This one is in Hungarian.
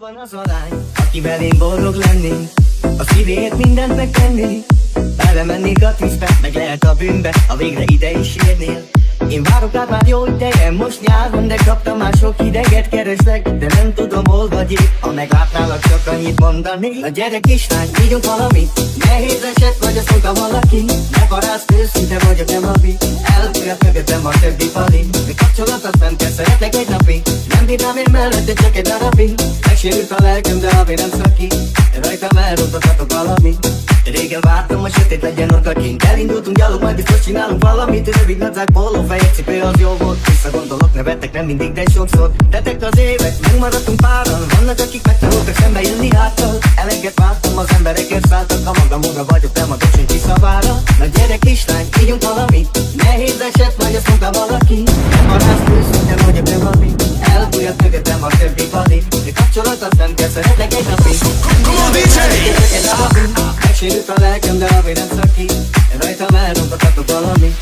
van az a lány, akivel én boldog lennék, a szívét mindent megtennék. Belemennék a tűzbe, meg lehet a bűnbe, ha végre ide is érnél. Én várok rád már jó ideje, most nyáron, de kaptam már sok hideget, kereslek, de nem tudom hol vagy épp. Ha meglátlálak, csak annyit mondanék: a gyere kislány, ígyunk valamit. Nehéz eset vagy, azt mondta valaki, ne parázd, őszinte vagyok, nem habi. Elfújhat mögöttem a többi pali, de kapcsolatot nem kell, szeretlek egy napig. Nem bírnám én mellette, csak egy darabig. Megsérült a lelkem, de havi nem szakít, rajtam elrontottatok valamit. Régen vártam, hogy sötét legyen odakint. Elindultunk gyalog, majd biztos csinálunk valamit. Rövid nadzák, póló, fehér cipő, az jó volt. Visszagondolok, nevettek, nem mindig, de sokszor. Tettek az évek, megmaradtunk páran. Vannak, akik megtanultak szembe jönni háttal. Eleget vártam, az emberekért szálltak. Ha magamóra vagyok, nem adok senki szavára. Na gyere kislány, ígyunk valamit. Nehéz eset vagy, azt mondta valaki. Nem parázd, őszinte vagyok, nem havi. Elfújhat mögöttem a többi pali, de kapcsolatot nem kell, szeretlek egy napig. Megsérült a lelkem, de havi nem szakít, rajtam elrontottatok valami.